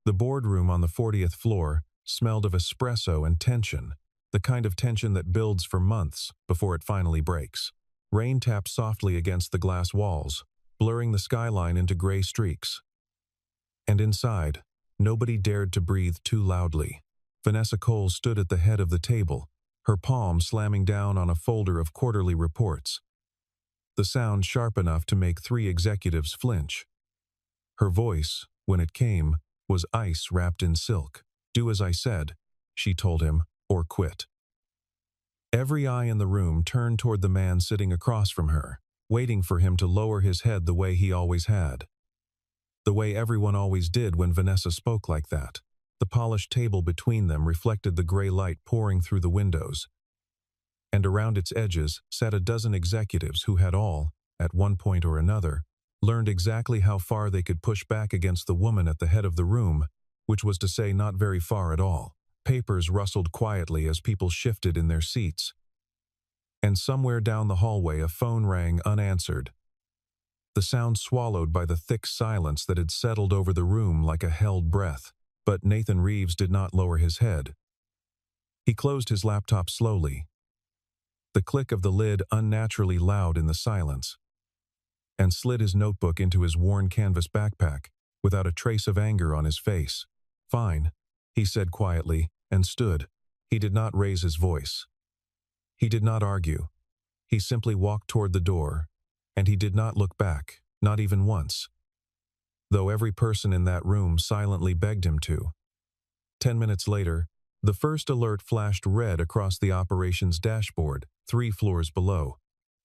The boardroom on the 40th floor smelled of espresso and tension, the kind of tension that builds for months before it finally breaks. Rain tapped softly against the glass walls, blurring the skyline into gray streaks. And inside, nobody dared to breathe too loudly. Vanessa Cole stood at the head of the table, her palm slamming down on a folder of quarterly reports. The sound sharp enough to make 3 executives flinch. Her voice, when it came, was ice wrapped in silk. "Do as I said," she told him, "or quit." Every eye in the room turned toward the man sitting across from her, waiting for him to lower his head the way he always had. The way everyone always did when Vanessa spoke like that. The polished table between them reflected the gray light pouring through the windows. And around its edges sat a dozen executives who had all, at one point or another, learned exactly how far they could push back against the woman at the head of the room, which was to say not very far at all. Papers rustled quietly as people shifted in their seats. And somewhere down the hallway a phone rang unanswered. The sound swallowed by the thick silence that had settled over the room like a held breath. But Nathan Reeves did not lower his head. He closed his laptop slowly, the click of the lid unnaturally loud in the silence, and slid his notebook into his worn canvas backpack without a trace of anger on his face. "Fine," he said quietly, and stood. He did not raise his voice. He did not argue. He simply walked toward the door, and he did not look back, not even once, though every person in that room silently begged him to. 10 minutes later, the first alert flashed red across the operations dashboard, 3 floors below,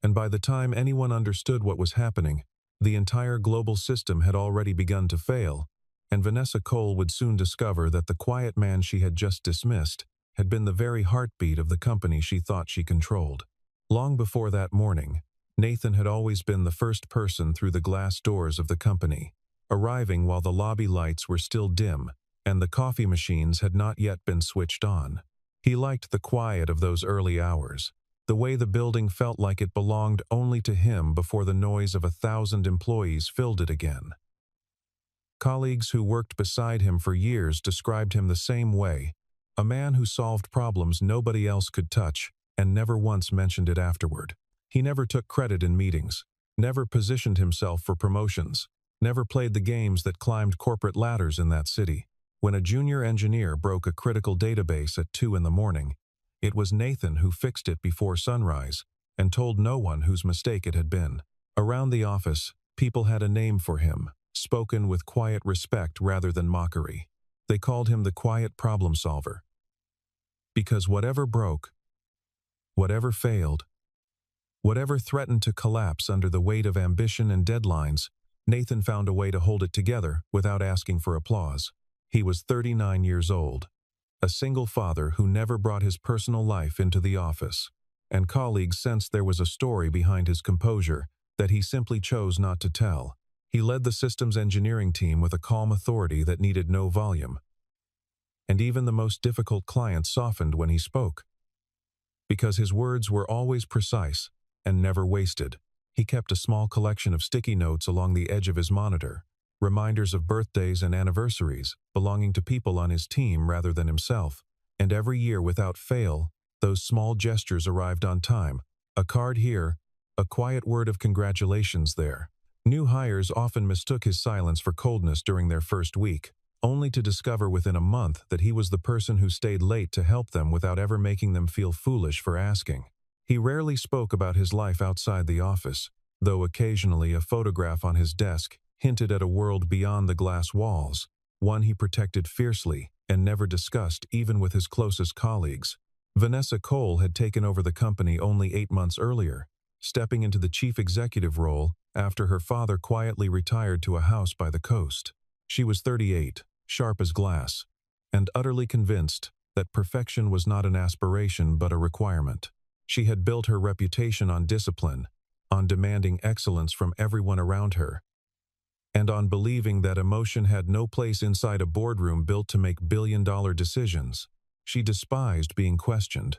and by the time anyone understood what was happening, the entire global system had already begun to fail, and Vanessa Cole would soon discover that the quiet man she had just dismissed had been the very heartbeat of the company she thought she controlled. Long before that morning, Nathan had always been the first person through the glass doors of the company, arriving while the lobby lights were still dim and the coffee machines had not yet been switched on. He liked the quiet of those early hours, the way the building felt like it belonged only to him before the noise of 1,000 employees filled it again. Colleagues who worked beside him for years described him the same way, a man who solved problems nobody else could touch and never once mentioned it afterward. He never took credit in meetings, never positioned himself for promotions, never played the games that climbed corporate ladders in that city. When a junior engineer broke a critical database at 2 in the morning, it was Nathan who fixed it before sunrise and told no one whose mistake it had been. Around the office, people had a name for him, spoken with quiet respect rather than mockery. They called him the quiet problem solver. Because whatever broke, whatever failed, whatever threatened to collapse under the weight of ambition and deadlines, Nathan found a way to hold it together without asking for applause. He was 39 years old, a single father who never brought his personal life into the office, and colleagues sensed there was a story behind his composure that he simply chose not to tell. He led the systems engineering team with a calm authority that needed no volume, and even the most difficult clients softened when he spoke. Because his words were always precise and never wasted, he kept a small collection of sticky notes along the edge of his monitor, reminders of birthdays and anniversaries belonging to people on his team rather than himself, and every year without fail, those small gestures arrived on time, a card here, a quiet word of congratulations there. New hires often mistook his silence for coldness during their first week, only to discover within a month that he was the person who stayed late to help them without ever making them feel foolish for asking. He rarely spoke about his life outside the office, though occasionally a photograph on his desk hinted at a world beyond the glass walls, one he protected fiercely and never discussed even with his closest colleagues. Vanessa Cole had taken over the company only 8 months earlier, stepping into the chief executive role after her father quietly retired to a house by the coast. She was 38, sharp as glass, and utterly convinced that perfection was not an aspiration but a requirement. She had built her reputation on discipline, on demanding excellence from everyone around her, and on believing that emotion had no place inside a boardroom built to make billion-dollar decisions. She despised being questioned,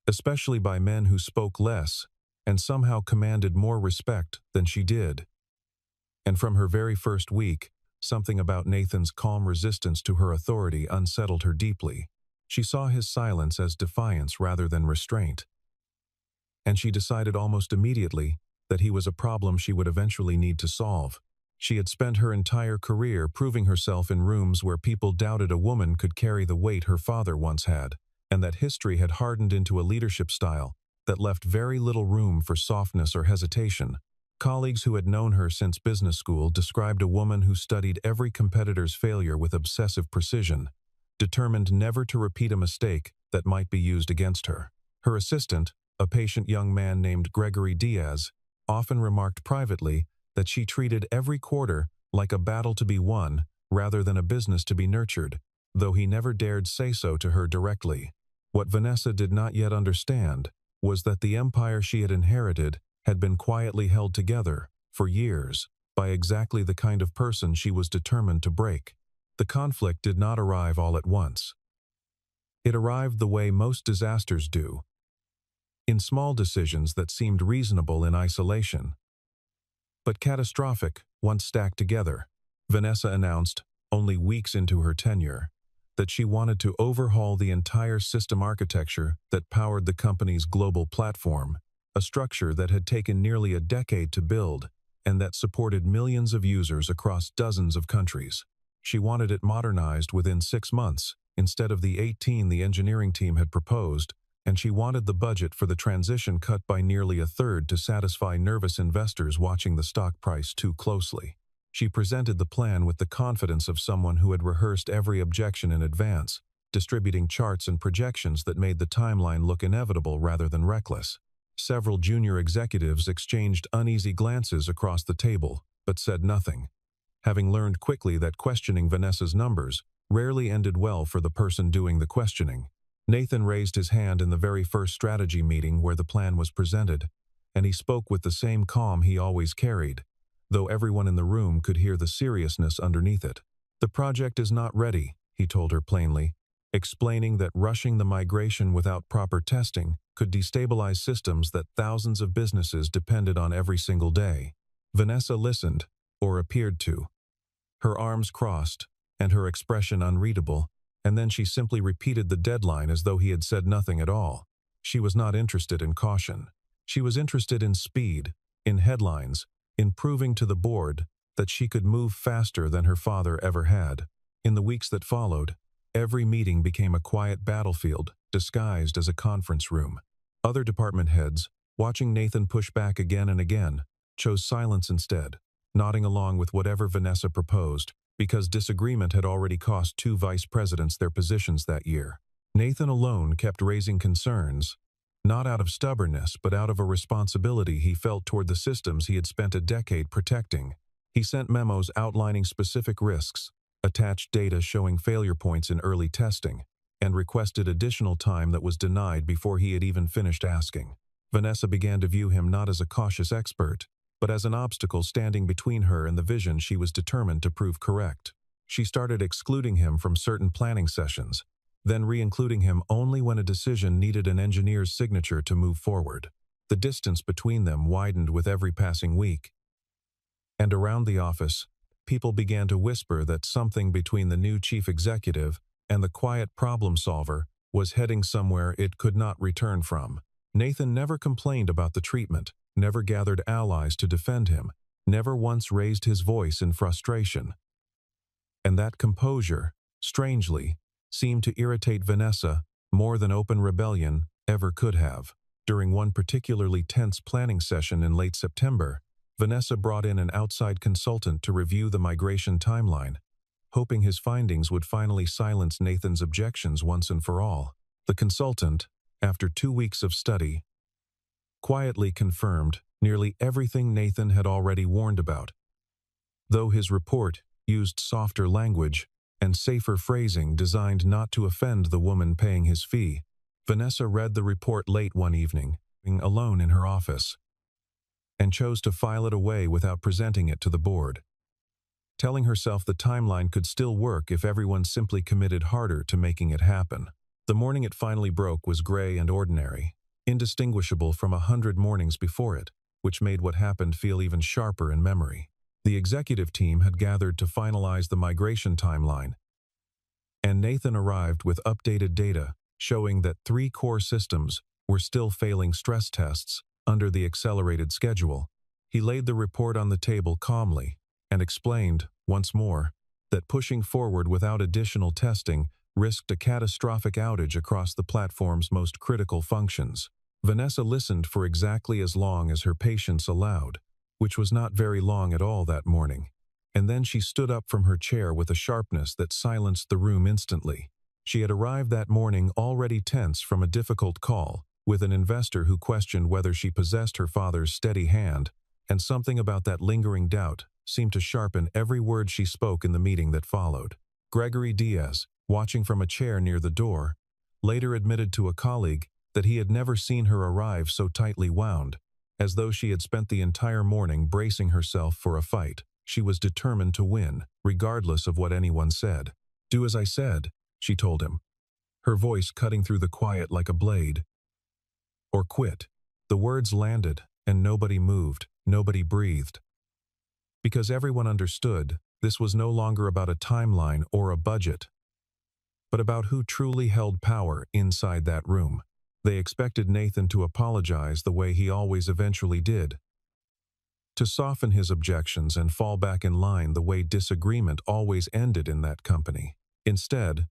especially by men who spoke less and somehow commanded more respect than she did. And from her very first week, Something about Nathan's calm resistance to her authority unsettled her deeply. She saw his silence as defiance rather than restraint, and she decided almost immediately that he was a problem she would eventually need to solve. She had spent her entire career proving herself in rooms where people doubted a woman could carry the weight her father once had, and that history had hardened into a leadership style that left very little room for softness or hesitation. Colleagues who had known her since business school described a woman who studied every competitor's failure with obsessive precision, determined never to repeat a mistake that might be used against her. Her assistant, a patient young man named Gregory Diaz, often remarked privately that she treated every quarter like a battle to be won rather than a business to be nurtured, though he never dared say so to her directly. What Vanessa did not yet understand was that the empire she had inherited had been quietly held together, for years, by exactly the kind of person she was determined to break. The conflict did not arrive all at once. It arrived the way most disasters do, in small decisions that seemed reasonable in isolation, but catastrophic once stacked together. Vanessa announced, only weeks into her tenure, that she wanted to overhaul the entire system architecture that powered the company's global platform, a structure that had taken nearly a decade to build and that supported millions of users across dozens of countries. She wanted it modernized within 6 months, instead of the 18 the engineering team had proposed, and she wanted the budget for the transition cut by nearly a third to satisfy nervous investors watching the stock price too closely. She presented the plan with the confidence of someone who had rehearsed every objection in advance, distributing charts and projections that made the timeline look inevitable rather than reckless. Several junior executives exchanged uneasy glances across the table, but said nothing, having learned quickly that questioning Vanessa's numbers rarely ended well for the person doing the questioning. Nathan raised his hand in the very first strategy meeting where the plan was presented, and he spoke with the same calm he always carried, though everyone in the room could hear the seriousness underneath it. "The project is not ready," he told her plainly, explaining that rushing the migration without proper testing could destabilize systems that thousands of businesses depended on every single day. Vanessa listened, or appeared to, her arms crossed and her expression unreadable, and then she simply repeated the deadline as though he had said nothing at all. She was not interested in caution. She was interested in speed, in headlines, in proving to the board that she could move faster than her father ever had. In the weeks that followed, every meeting became a quiet battlefield disguised as a conference room. Other department heads, watching Nathan push back again and again, chose silence instead, nodding along with whatever Vanessa proposed, because disagreement had already cost 2 vice presidents their positions that year. Nathan alone kept raising concerns, not out of stubbornness but out of a responsibility he felt toward the systems he had spent a decade protecting. He sent memos outlining specific risks, attached data showing failure points in early testing, and requested additional time that was denied before he had even finished asking. Vanessa began to view him not as a cautious expert, but as an obstacle standing between her and the vision she was determined to prove correct. She started excluding him from certain planning sessions, then re-including him only when a decision needed an engineer's signature to move forward. The distance between them widened with every passing week, and around the office, people began to whisper that something between the new chief executive and the quiet problem solver was heading somewhere it could not return from. Nathan never complained about the treatment, never gathered allies to defend him, never once raised his voice in frustration. And that composure, strangely, seemed to irritate Vanessa more than open rebellion ever could have. During one particularly tense planning session in late September, Vanessa brought in an outside consultant to review the migration timeline, hoping his findings would finally silence Nathan's objections once and for all. The consultant, after 2 weeks of study, quietly confirmed nearly everything Nathan had already warned about. Though his report used softer language and safer phrasing designed not to offend the woman paying his fee, Vanessa read the report late one evening, alone in her office, and chose to file it away without presenting it to the board, telling herself the timeline could still work if everyone simply committed harder to making it happen. The morning it finally broke was gray and ordinary, indistinguishable from 100 mornings before it, which made what happened feel even sharper in memory. The executive team had gathered to finalize the migration timeline, and Nathan arrived with updated data showing that 3 core systems were still failing stress tests under the accelerated schedule. He laid the report on the table calmly and explained, once more, that pushing forward without additional testing risked a catastrophic outage across the platform's most critical functions. Vanessa listened for exactly as long as her patience allowed, which was not very long at all that morning. And then she stood up from her chair with a sharpness that silenced the room instantly. She had arrived that morning already tense from a difficult call with an investor who questioned whether she possessed her father's steady hand, and something about that lingering doubt seemed to sharpen every word she spoke in the meeting that followed. Gregory Diaz, watching from a chair near the door, later admitted to a colleague that he had never seen her arrive so tightly wound, as though she had spent the entire morning bracing herself for a fight. She was determined to win, regardless of what anyone said. "Do as I said," she told him, her voice cutting through the quiet like a blade. "Or quit." The words landed, and nobody moved, nobody breathed. Because everyone understood, this was no longer about a timeline or a budget, but about who truly held power inside that room. They expected Nathan to apologize the way he always eventually did, to soften his objections and fall back in line the way disagreement always ended in that company. Instead,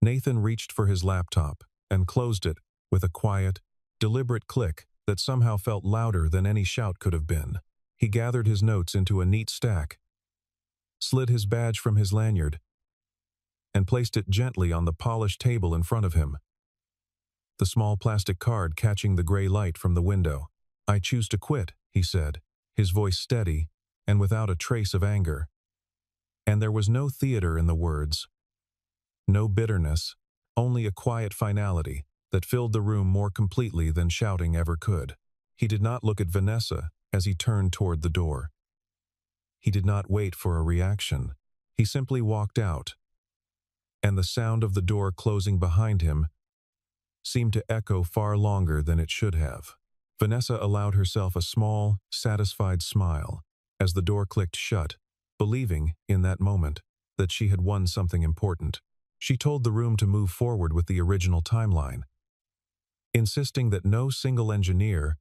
Nathan reached for his laptop and closed it with a quiet, deliberate click that somehow felt louder than any shout could have been. He gathered his notes into a neat stack, slid his badge from his lanyard, and placed it gently on the polished table in front of him, the small plastic card catching the gray light from the window. "I choose to quit," he said, his voice steady and without a trace of anger. And there was no theater in the words, no bitterness, only a quiet finality that filled the room more completely than shouting ever could. He did not look at Vanessa as he turned toward the door. He did not wait for a reaction. He simply walked out, and the sound of the door closing behind him seemed to echo far longer than it should have. Vanessa allowed herself a small, satisfied smile as the door clicked shut, believing, in that moment, that she had won something important. She told the room to move forward with the original timeline, insisting that no single engineer,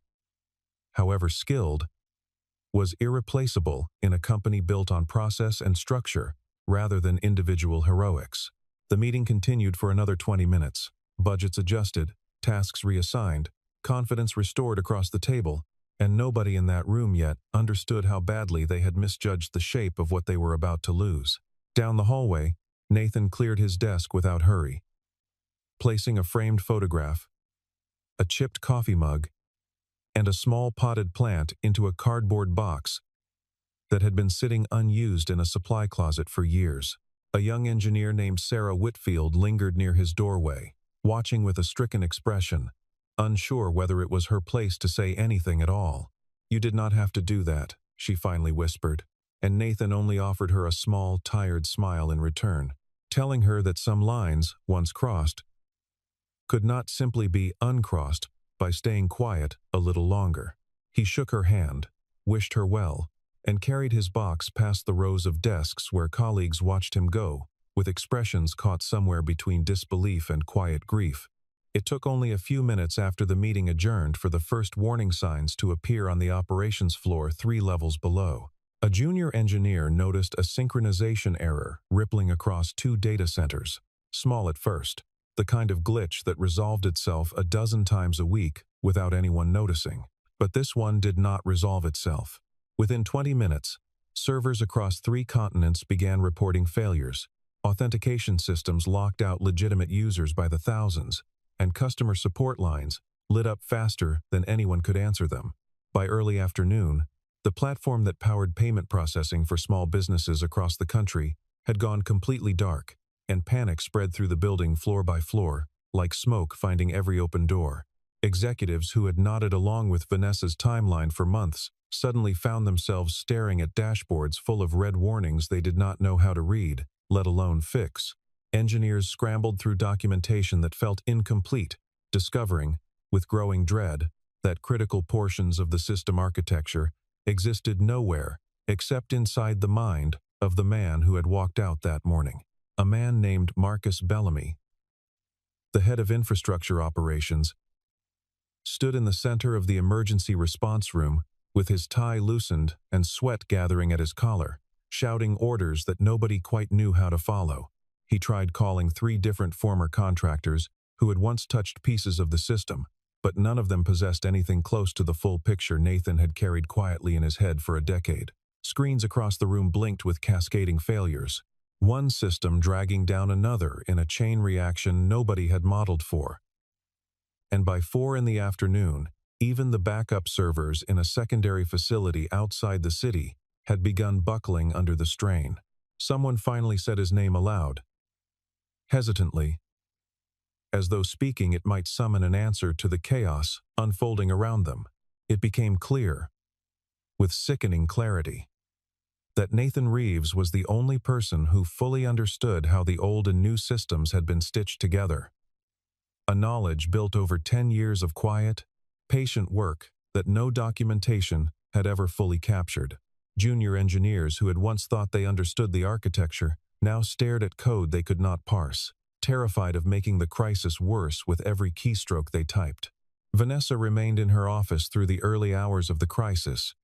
however skilled, was irreplaceable in a company built on process and structure rather than individual heroics. The meeting continued for another 20 minutes. Budgets adjusted, tasks reassigned, confidence restored across the table, and nobody in that room yet understood how badly they had misjudged the shape of what they were about to lose. Down the hallway, Nathan cleared his desk without hurry, placing a framed photograph, a chipped coffee mug, and a small potted plant into a cardboard box that had been sitting unused in a supply closet for years. A young engineer named Sarah Whitfield lingered near his doorway, watching with a stricken expression, unsure whether it was her place to say anything at all. "You did not have to do that," she finally whispered, and Nathan only offered her a small, tired smile in return, telling her that some lines, once crossed, could not simply be uncrossed by staying quiet a little longer. He shook her hand, wished her well, and carried his box past the rows of desks where colleagues watched him go, with expressions caught somewhere between disbelief and quiet grief. It took only a few minutes after the meeting adjourned for the first warning signs to appear on the operations floor 3 levels below. A junior engineer noticed a synchronization error rippling across 2 data centers, small at first, the kind of glitch that resolved itself a dozen times a week without anyone noticing. But this one did not resolve itself. Within 20 minutes, servers across 3 continents began reporting failures. Authentication systems locked out legitimate users by the thousands, and customer support lines lit up faster than anyone could answer them. By early afternoon, the platform that powered payment processing for small businesses across the country had gone completely dark, and panic spread through the building floor by floor, like smoke finding every open door. Executives who had nodded along with Vanessa's timeline for months suddenly found themselves staring at dashboards full of red warnings they did not know how to read, let alone fix. Engineers scrambled through documentation that felt incomplete, discovering, with growing dread, that critical portions of the system architecture existed nowhere except inside the mind of the man who had walked out that morning. A man named Marcus Bellamy, the head of infrastructure operations, stood in the center of the emergency response room with his tie loosened and sweat gathering at his collar, shouting orders that nobody quite knew how to follow. He tried calling 3 different former contractors who had once touched pieces of the system, but none of them possessed anything close to the full picture Nathan had carried quietly in his head for a decade. Screens across the room blinked with cascading failures, one system dragging down another in a chain reaction nobody had modeled for. And by 4 in the afternoon, even the backup servers in a secondary facility outside the city had begun buckling under the strain. Someone finally said his name aloud, hesitantly, as though speaking it might summon an answer to the chaos unfolding around them. It became clear, with sickening clarity, that Nathan Reeves was the only person who fully understood how the old and new systems had been stitched together. A knowledge built over 10 years of quiet, patient work that no documentation had ever fully captured. Junior engineers who had once thought they understood the architecture now stared at code they could not parse, terrified of making the crisis worse with every keystroke they typed. Vanessa remained in her office through the early hours of the crisis,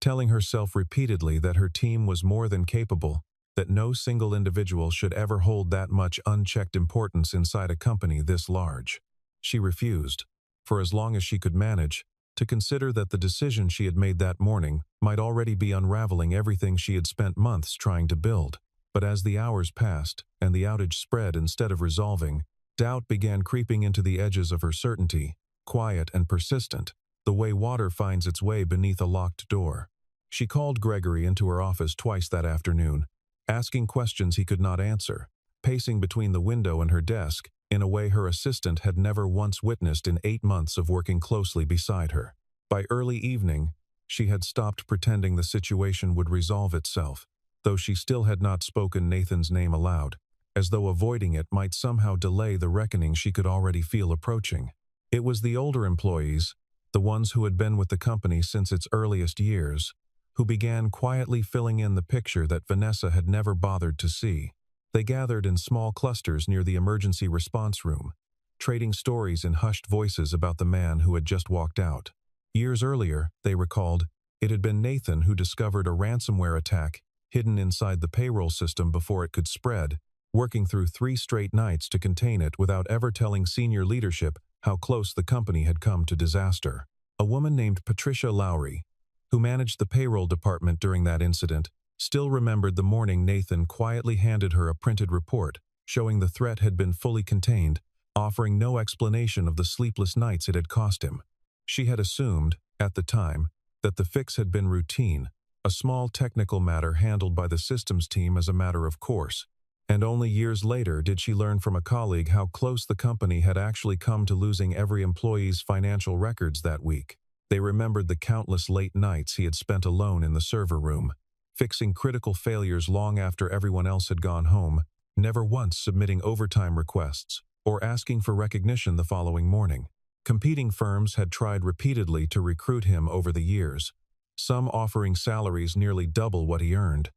telling herself repeatedly that her team was more than capable, that no single individual should ever hold that much unchecked importance inside a company this large. She refused, for as long as she could manage, to consider that the decision she had made that morning might already be unraveling everything she had spent months trying to build. But as the hours passed and the outage spread instead of resolving, doubt began creeping into the edges of her certainty, quiet and persistent, the way water finds its way beneath a locked door. She called Gregory into her office twice that afternoon, asking questions he could not answer, pacing between the window and her desk in a way her assistant had never once witnessed in 8 months of working closely beside her. By early evening, she had stopped pretending the situation would resolve itself, though she still had not spoken Nathan's name aloud, as though avoiding it might somehow delay the reckoning she could already feel approaching. It was the older employees, the ones who had been with the company since its earliest years, who began quietly filling in the picture that Vanessa had never bothered to see. They gathered in small clusters near the emergency response room, trading stories in hushed voices about the man who had just walked out. Years earlier, they recalled, it had been Nathan who discovered a ransomware attack hidden inside the payroll system before it could spread, working through 3 straight nights to contain it without ever telling senior leadership how close the company had come to disaster. A woman named Patricia Lowry, who managed the payroll department during that incident, still remembered the morning Nathan quietly handed her a printed report showing the threat had been fully contained, offering no explanation of the sleepless nights it had cost him. She had assumed, at the time, that the fix had been routine, a small technical matter handled by the systems team as a matter of course, and only years later did she learn from a colleague how close the company had actually come to losing every employee's financial records that week. They remembered the countless late nights he had spent alone in the server room, fixing critical failures long after everyone else had gone home, never once submitting overtime requests or asking for recognition the following morning. Competing firms had tried repeatedly to recruit him over the years, some offering salaries nearly double what he earned,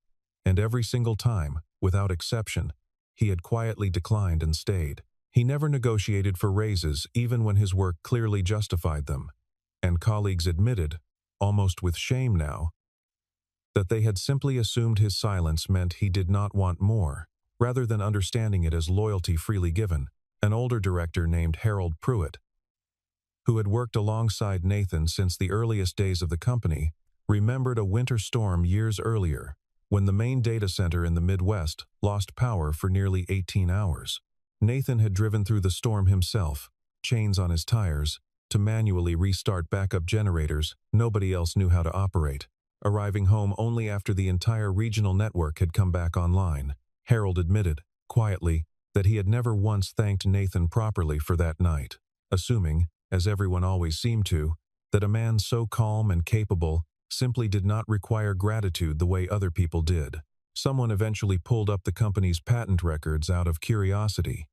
and every single time, without exception, he had quietly declined and stayed. He never negotiated for raises even when his work clearly justified them, and colleagues admitted, almost with shame now, that they had simply assumed his silence meant he did not want more, rather than understanding it as loyalty freely given. An older director named Harold Pruitt, who had worked alongside Nathan since the earliest days of the company, remembered a winter storm years earlier, when the main data center in the Midwest lost power for nearly 18 hours. Nathan had driven through the storm himself, chains on his tires, to manually restart backup generators nobody else knew how to operate, arriving home only after the entire regional network had come back online. Harold admitted, quietly, that he had never once thanked Nathan properly for that night, assuming, as everyone always seemed to, that a man so calm and capable simply did not require gratitude the way other people did. Someone eventually pulled up the company's patent records out of curiosity,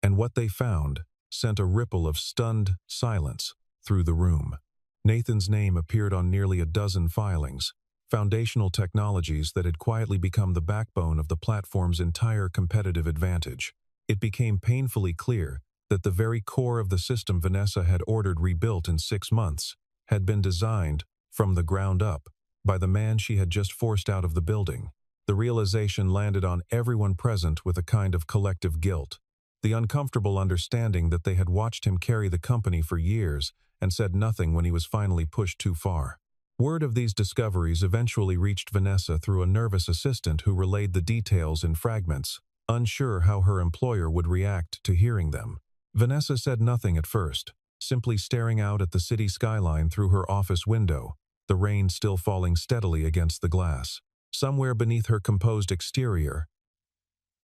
and what they found sent a ripple of stunned silence through the room. Nathan's name appeared on nearly a dozen filings, foundational technologies that had quietly become the backbone of the platform's entire competitive advantage. It became painfully clear that the very core of the system Vanessa had ordered rebuilt in 6 months had been designed, from the ground up, by the man she had just forced out of the building. The realization landed on everyone present with a kind of collective guilt. The uncomfortable understanding that they had watched him carry the company for years and said nothing when he was finally pushed too far. Word of these discoveries eventually reached Vanessa through a nervous assistant who relayed the details in fragments, unsure how her employer would react to hearing them. Vanessa said nothing at first, simply staring out at the city skyline through her office window, the rain still falling steadily against the glass. Somewhere beneath her composed exterior,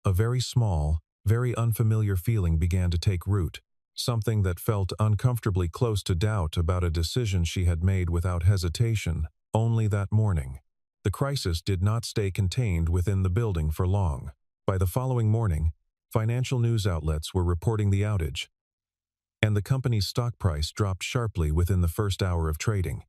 a very small, very unfamiliar feeling began to take root, something that felt uncomfortably close to doubt about a decision she had made without hesitation only that morning. The crisis did not stay contained within the building for long. By the following morning, financial news outlets were reporting the outage, and the company's stock price dropped sharply within the first hour of trading,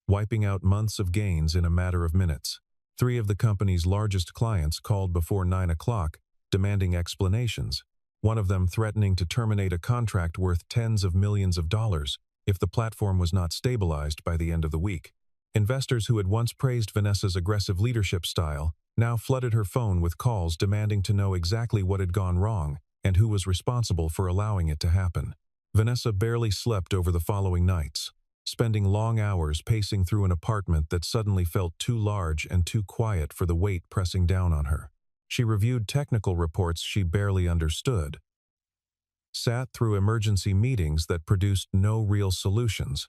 wiping out months of gains in a matter of minutes. 3 of the company's largest clients called before 9 o'clock, demanding explanations, one of them threatening to terminate a contract worth tens of millions of dollars if the platform was not stabilized by the end of the week. Investors who had once praised Vanessa's aggressive leadership style now flooded her phone with calls demanding to know exactly what had gone wrong and who was responsible for allowing it to happen. Vanessa barely slept over the following nights, spending long hours pacing through an apartment that suddenly felt too large and too quiet for the weight pressing down on her. She reviewed technical reports she barely understood, sat through emergency meetings that produced no real solutions,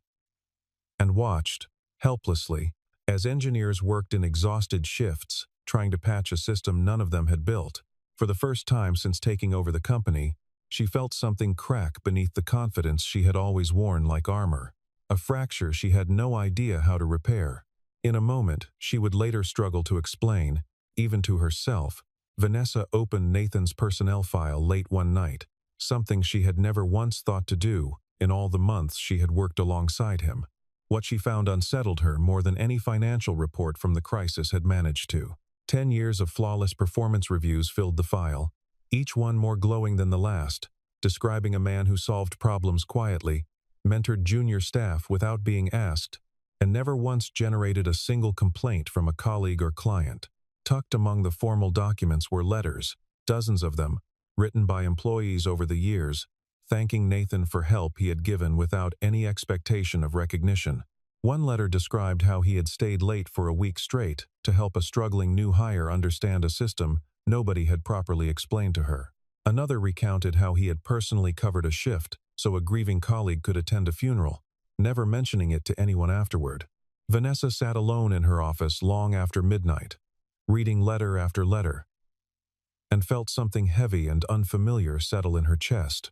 and watched, helplessly, as engineers worked in exhausted shifts, trying to patch a system none of them had built. For the first time since taking over the company, she felt something crack beneath the confidence she had always worn like armor, a fracture she had no idea how to repair. In a moment, she would later struggle to explain, even to herself, Vanessa opened Nathan's personnel file late one night, something she had never once thought to do in all the months she had worked alongside him. What she found unsettled her more than any financial report from the crisis had managed to. 10 years of flawless performance reviews filled the file, each one more glowing than the last, describing a man who solved problems quietly, mentored junior staff without being asked, and never once generated a single complaint from a colleague or client. Tucked among the formal documents were letters, dozens of them, written by employees over the years, thanking Nathan for help he had given without any expectation of recognition. One letter described how he had stayed late for a week straight to help a struggling new hire understand a system nobody had properly explained to her. Another recounted how he had personally covered a shift so a grieving colleague could attend a funeral, never mentioning it to anyone afterward. Vanessa sat alone in her office long after midnight, reading letter after letter, and felt something heavy and unfamiliar settle in her chest.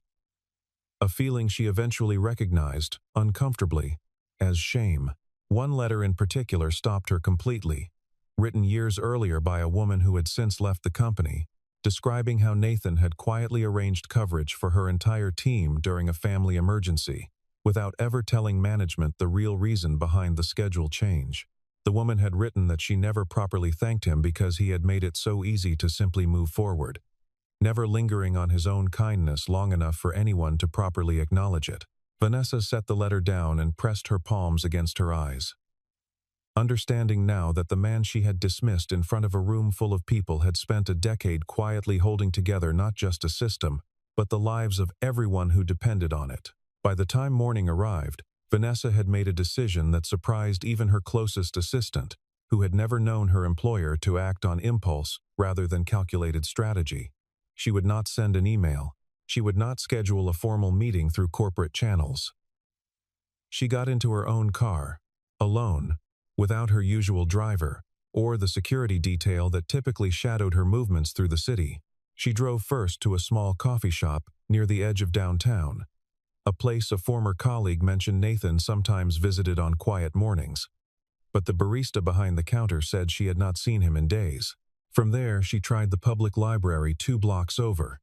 A feeling she eventually recognized, uncomfortably, as shame. One letter in particular stopped her completely, written years earlier by a woman who had since left the company, describing how Nathan had quietly arranged coverage for her entire team during a family emergency, without ever telling management the real reason behind the schedule change. The woman had written that she never properly thanked him because he had made it so easy to simply move forward, never lingering on his own kindness long enough for anyone to properly acknowledge it. Vanessa set the letter down and pressed her palms against her eyes, understanding now that the man she had dismissed in front of a room full of people had spent a decade quietly holding together not just a system, but the lives of everyone who depended on it. By the time morning arrived, Vanessa had made a decision that surprised even her closest assistant, who had never known her employer to act on impulse rather than calculated strategy. She would not send an email. She would not schedule a formal meeting through corporate channels. She got into her own car, alone, without her usual driver, or the security detail that typically shadowed her movements through the city. She drove first to a small coffee shop near the edge of downtown, a place a former colleague mentioned Nathan sometimes visited on quiet mornings. But the barista behind the counter said she had not seen him in days. From there, she tried the public library 2 blocks over,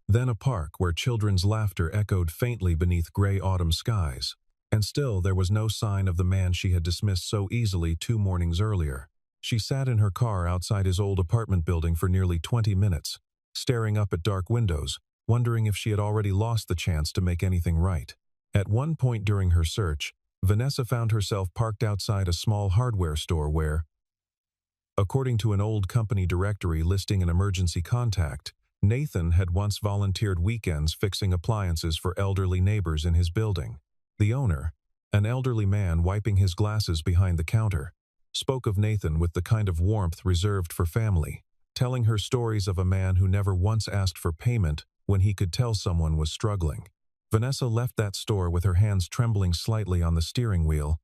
then a park where children's laughter echoed faintly beneath gray autumn skies. And still there was no sign of the man she had dismissed so easily 2 mornings earlier. She sat in her car outside his old apartment building for nearly 20 minutes, staring up at dark windows, wondering if she had already lost the chance to make anything right. At one point during her search, Vanessa found herself parked outside a small hardware store where, according to an old company directory listing an emergency contact, Nathan had once volunteered weekends fixing appliances for elderly neighbors in his building. The owner, an elderly man wiping his glasses behind the counter, spoke of Nathan with the kind of warmth reserved for family, telling her stories of a man who never once asked for payment when he could tell someone was struggling. Vanessa left that store with her hands trembling slightly on the steering wheel,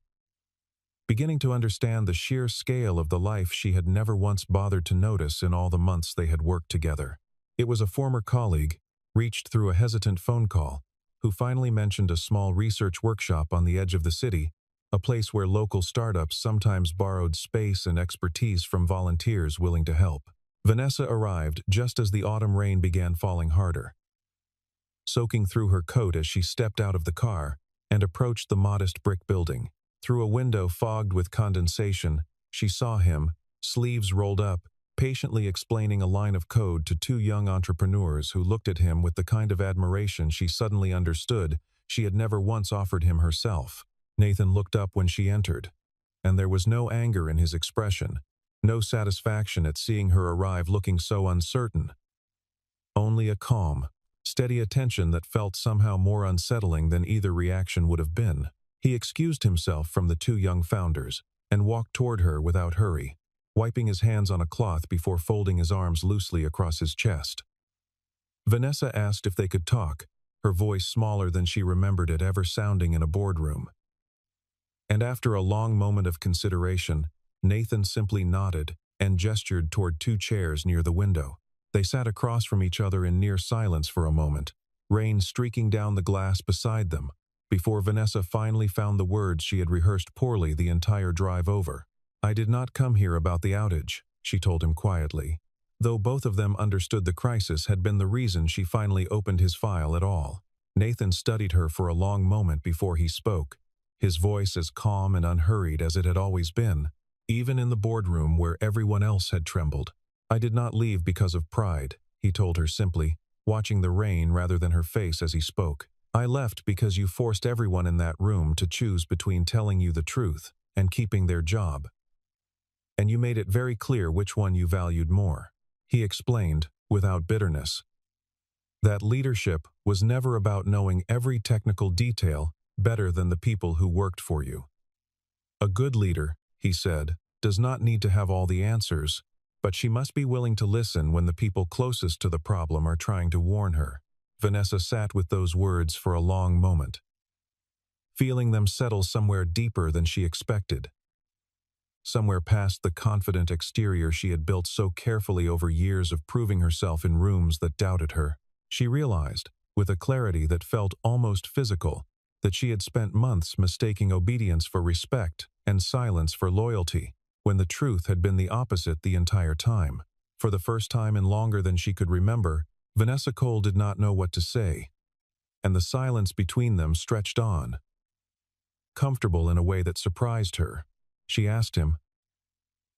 beginning to understand the sheer scale of the life she had never once bothered to notice in all the months they had worked together. It was a former colleague, reached through a hesitant phone call, who finally mentioned a small research workshop on the edge of the city, a place where local startups sometimes borrowed space and expertise from volunteers willing to help. Vanessa arrived just as the autumn rain began falling harder. Soaking through her coat as she stepped out of the car and approached the modest brick building. Through a window fogged with condensation, she saw him, sleeves rolled up, patiently explaining a line of code to two young entrepreneurs who looked at him with the kind of admiration she suddenly understood she had never once offered him herself. Nathan looked up when she entered, and there was no anger in his expression, no satisfaction at seeing her arrive looking so uncertain. Only a calm, steady attention that felt somehow more unsettling than either reaction would have been. He excused himself from the two young founders and walked toward her without hurry, wiping his hands on a cloth before folding his arms loosely across his chest. Vanessa asked if they could talk, her voice smaller than she remembered it ever sounding in a boardroom. And after a long moment of consideration, Nathan simply nodded and gestured toward two chairs near the window. They sat across from each other in near silence for a moment, rain streaking down the glass beside them, before Vanessa finally found the words she had rehearsed poorly the entire drive over. "I did not come here about the outage," she told him quietly, though both of them understood the crisis had been the reason she finally opened his file at all. Nathan studied her for a long moment before he spoke, his voice as calm and unhurried as it had always been, even in the boardroom where everyone else had trembled. "I did not leave because of pride," he told her simply, watching the rain rather than her face as he spoke. "I left because you forced everyone in that room to choose between telling you the truth and keeping their job. And you made it very clear which one you valued more." He explained, without bitterness, that leadership was never about knowing every technical detail better than the people who worked for you. "A good leader," he said, "does not need to have all the answers, but she must be willing to listen when the people closest to the problem are trying to warn her." Vanessa sat with those words for a long moment, feeling them settle somewhere deeper than she expected, somewhere past the confident exterior she had built so carefully over years of proving herself in rooms that doubted her. She realized, with a clarity that felt almost physical, that she had spent months mistaking obedience for respect and silence for loyalty, when the truth had been the opposite the entire time. For the first time in longer than she could remember, Vanessa Cole did not know what to say, and the silence between them stretched on, comfortable in a way that surprised her. She asked him,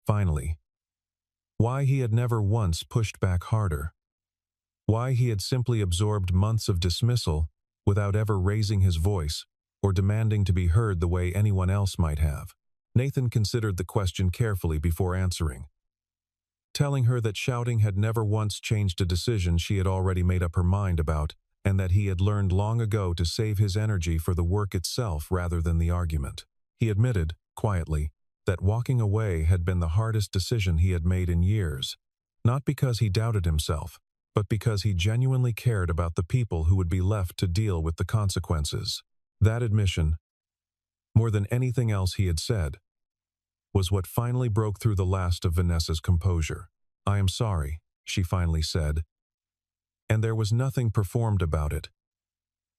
finally, why he had never once pushed back harder, why he had simply absorbed months of dismissal without ever raising his voice or demanding to be heard the way anyone else might have. Nathan considered the question carefully before answering, telling her that shouting had never once changed a decision she had already made up her mind about, and that he had learned long ago to save his energy for the work itself rather than the argument. He admitted, quietly, that walking away had been the hardest decision he had made in years, not because he doubted himself, but because he genuinely cared about the people who would be left to deal with the consequences. That admission, more than anything else he had said, was what finally broke through the last of Vanessa's composure. "I am sorry," she finally said, and there was nothing performed about it.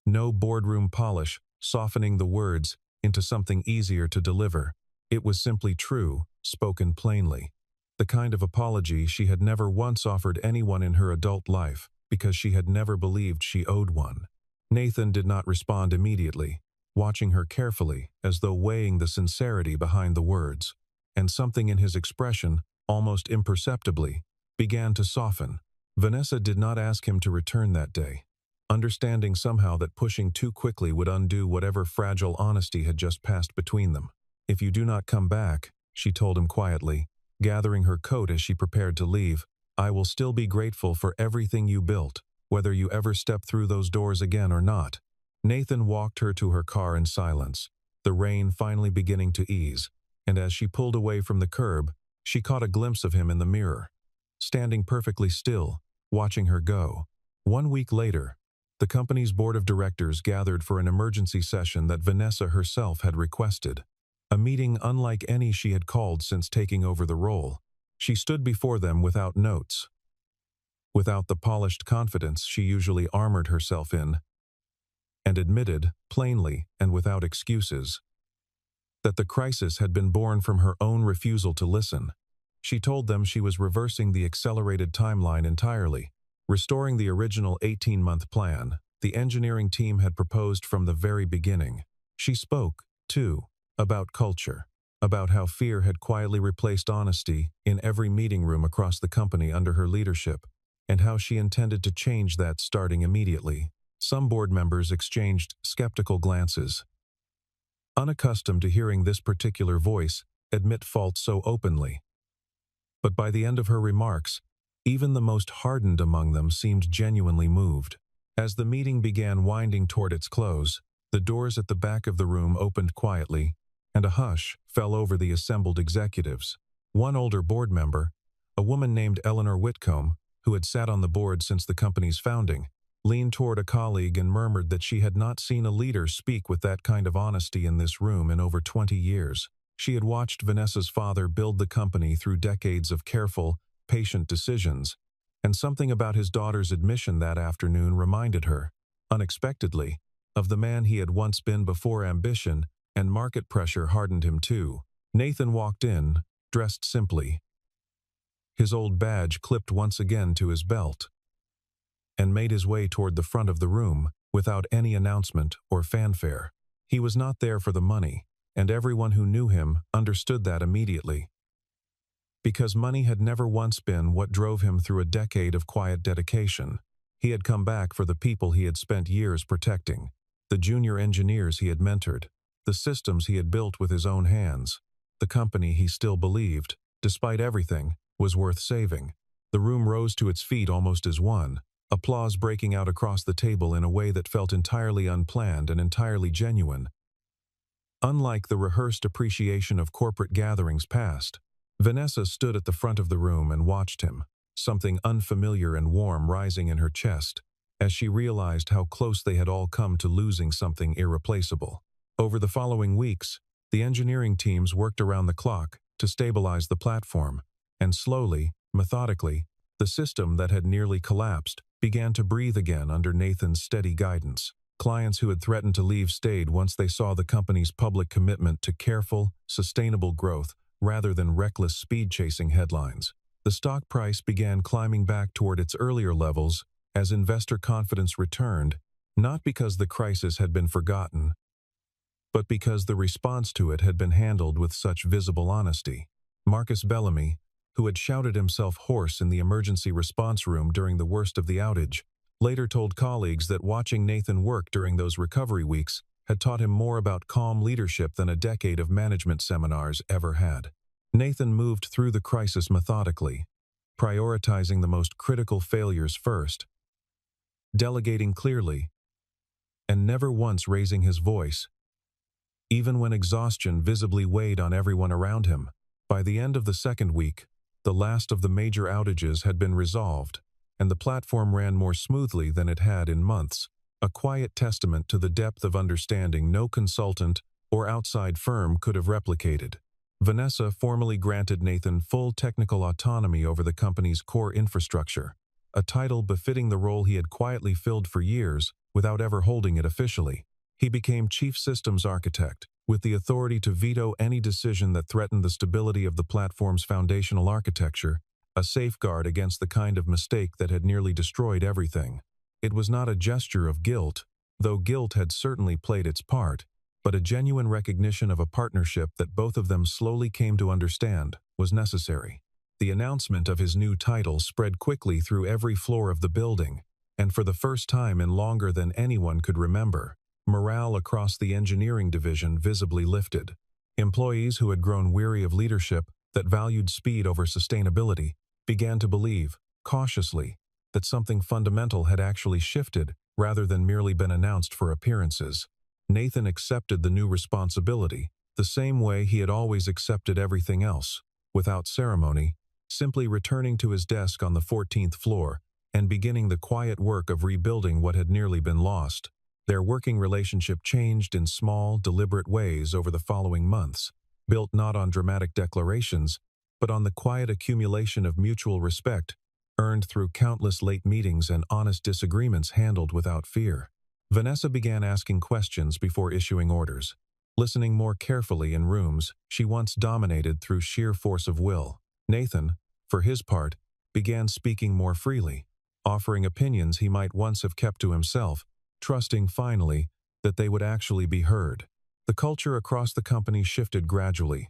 No boardroom polish softening the words into something easier to deliver. It was simply true, spoken plainly. The kind of apology she had never once offered anyone in her adult life because she had never believed she owed one. Nathan did not respond immediately. watching her carefully as though weighing the sincerity behind the words. And something in his expression, almost imperceptibly, began to soften. Vanessa did not ask him to return that day, understanding somehow that pushing too quickly would undo whatever fragile honesty had just passed between them. "If you do not come back," she told him quietly, gathering her coat as she prepared to leave, "I will still be grateful for everything you built, whether you ever step through those doors again or not." Nathan walked her to her car in silence, the rain finally beginning to ease, and as she pulled away from the curb, she caught a glimpse of him in the mirror, standing perfectly still, watching her go. 1 week later, the company's board of directors gathered for an emergency session that Vanessa herself had requested. A meeting unlike any she had called since taking over the role. She stood before them without notes, without the polished confidence she usually armored herself in, and admitted, plainly and without excuses, that the crisis had been born from her own refusal to listen. She told them she was reversing the accelerated timeline entirely, restoring the original 18-month plan the engineering team had proposed from the very beginning. She spoke, too, about culture, about how fear had quietly replaced honesty in every meeting room across the company under her leadership, and how she intended to change that starting immediately. Some board members exchanged skeptical glances, unaccustomed to hearing this particular voice admit fault so openly. But by the end of her remarks, even the most hardened among them seemed genuinely moved. As the meeting began winding toward its close, the doors at the back of the room opened quietly, and a hush fell over the assembled executives. One older board member, a woman named Eleanor Whitcomb, who had sat on the board since the company's founding, leaned toward a colleague and murmured that she had not seen a leader speak with that kind of honesty in this room in over 20 years. She had watched Vanessa's father build the company through decades of careful, patient decisions, and something about his daughter's admission that afternoon reminded her, unexpectedly, of the man he had once been before ambition and market pressure hardened him too. Nathan walked in, dressed simply, his old badge clipped once again to his belt, and made his way toward the front of the room without any announcement or fanfare. He was not there for the money, and everyone who knew him understood that immediately. Because money had never once been what drove him through a decade of quiet dedication. He had come back for the people he had spent years protecting, the junior engineers he had mentored, the systems he had built with his own hands, the company he still believed, despite everything, was worth saving. The room rose to its feet almost as one, applause breaking out across the table in a way that felt entirely unplanned and entirely genuine. Unlike the rehearsed appreciation of corporate gatherings past, Vanessa stood at the front of the room and watched him, something unfamiliar and warm rising in her chest, as she realized how close they had all come to losing something irreplaceable. Over the following weeks, the engineering teams worked around the clock to stabilize the platform, and slowly, methodically, the system that had nearly collapsed began to breathe again under Nathan's steady guidance. Clients who had threatened to leave stayed once they saw the company's public commitment to careful, sustainable growth rather than reckless speed-chasing headlines. The stock price began climbing back toward its earlier levels as investor confidence returned, not because the crisis had been forgotten, but because the response to it had been handled with such visible honesty. Marcus Bellamy, who had shouted himself hoarse in the emergency response room during the worst of the outage, later told colleagues that watching Nathan work during those recovery weeks had taught him more about calm leadership than a decade of management seminars ever had. Nathan moved through the crisis methodically, prioritizing the most critical failures first, delegating clearly, and never once raising his voice, even when exhaustion visibly weighed on everyone around him. By the end of the second week, the last of the major outages had been resolved, and the platform ran more smoothly than it had in months, a quiet testament to the depth of understanding no consultant or outside firm could have replicated. Vanessa formally granted Nathan full technical autonomy over the company's core infrastructure, a title befitting the role he had quietly filled for years without ever holding it officially. He became chief systems architect, with the authority to veto any decision that threatened the stability of the platform's foundational architecture, a safeguard against the kind of mistake that had nearly destroyed everything. It was not a gesture of guilt, though guilt had certainly played its part. but a genuine recognition of a partnership that both of them slowly came to understand was necessary. The announcement of his new title spread quickly through every floor of the building, and for the first time in longer than anyone could remember, morale across the engineering division visibly lifted. Employees who had grown weary of leadership that valued speed over sustainability began to believe, cautiously, that something fundamental had actually shifted rather than merely been announced for appearances. Nathan accepted the new responsibility the same way he had always accepted everything else, without ceremony, simply returning to his desk on the 14th floor and beginning the quiet work of rebuilding what had nearly been lost. Their working relationship changed in small, deliberate ways over the following months, built not on dramatic declarations, but on the quiet accumulation of mutual respect, earned through countless late meetings and honest disagreements handled without fear. Vanessa began asking questions before issuing orders, listening more carefully in rooms she once dominated through sheer force of will. Nathan, for his part, began speaking more freely, offering opinions he might once have kept to himself, trusting finally that they would actually be heard. The culture across the company shifted gradually,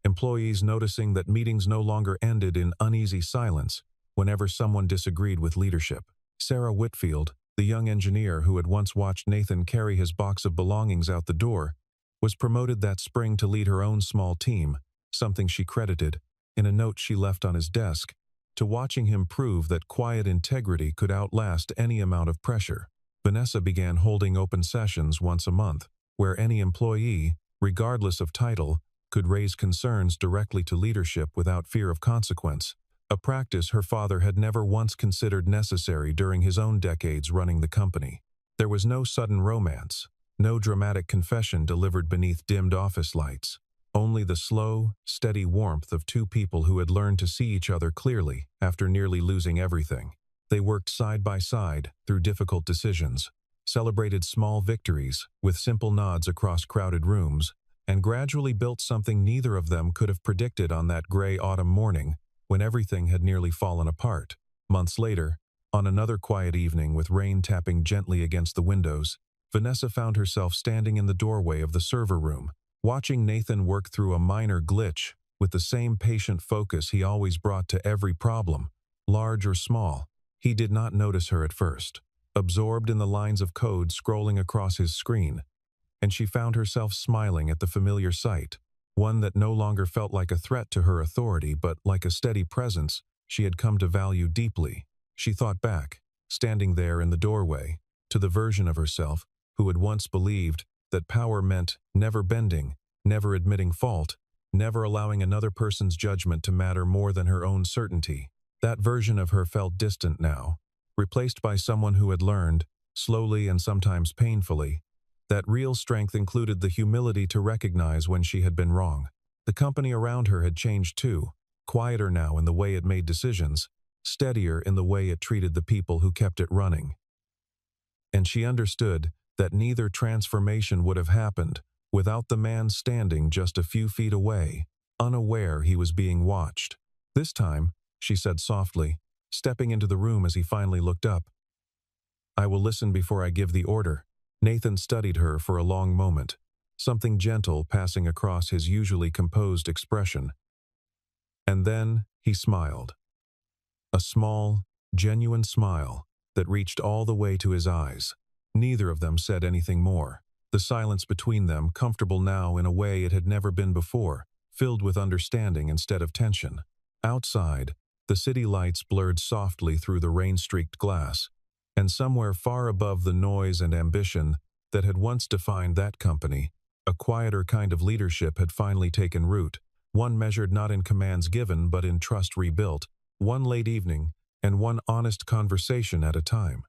employees noticing that meetings no longer ended in uneasy silence whenever someone disagreed with leadership. Sarah Whitfield, the young engineer who had once watched Nathan carry his box of belongings out the door, was promoted that spring to lead her own small team, something she credited, in a note she left on his desk, to watching him prove that quiet integrity could outlast any amount of pressure. Vanessa began holding open sessions once a month, where any employee, regardless of title, could raise concerns directly to leadership without fear of consequence, a practice her father had never once considered necessary during his own decades running the company. There was no sudden romance, no dramatic confession delivered beneath dimmed office lights, only the slow, steady warmth of two people who had learned to see each other clearly after nearly losing everything. They worked side by side through difficult decisions, celebrated small victories with simple nods across crowded rooms, and gradually built something neither of them could have predicted on that gray autumn morning when everything had nearly fallen apart. Months later, on another quiet evening with rain tapping gently against the windows, Vanessa found herself standing in the doorway of the server room, watching Nathan work through a minor glitch with the same patient focus he always brought to every problem, large or small. He did not notice her at first, absorbed in the lines of code scrolling across his screen, and she found herself smiling at the familiar sight, one that no longer felt like a threat to her authority but like a steady presence she had come to value deeply. She thought back, standing there in the doorway, to the version of herself who had once believed that power meant never bending, never admitting fault, never allowing another person's judgment to matter more than her own certainty. That version of her felt distant now, replaced by someone who had learned, slowly and sometimes painfully, that real strength included the humility to recognize when she had been wrong. The company around her had changed too, quieter now in the way it made decisions, steadier in the way it treated the people who kept it running. And she understood that neither transformation would have happened without the man standing just a few feet away, unaware he was being watched. This time, she said softly, stepping into the room as he finally looked up, "I will listen before I give the order." Nathan studied her for a long moment, something gentle passing across his usually composed expression. And then he smiled. A small, genuine smile that reached all the way to his eyes. Neither of them said anything more. The silence between them, comfortable now in a way it had never been before, filled with understanding instead of tension. Outside, the city lights blurred softly through the rain-streaked glass, and somewhere far above the noise and ambition that had once defined that company, a quieter kind of leadership had finally taken root, one measured not in commands given but in trust rebuilt, one late evening and one honest conversation at a time.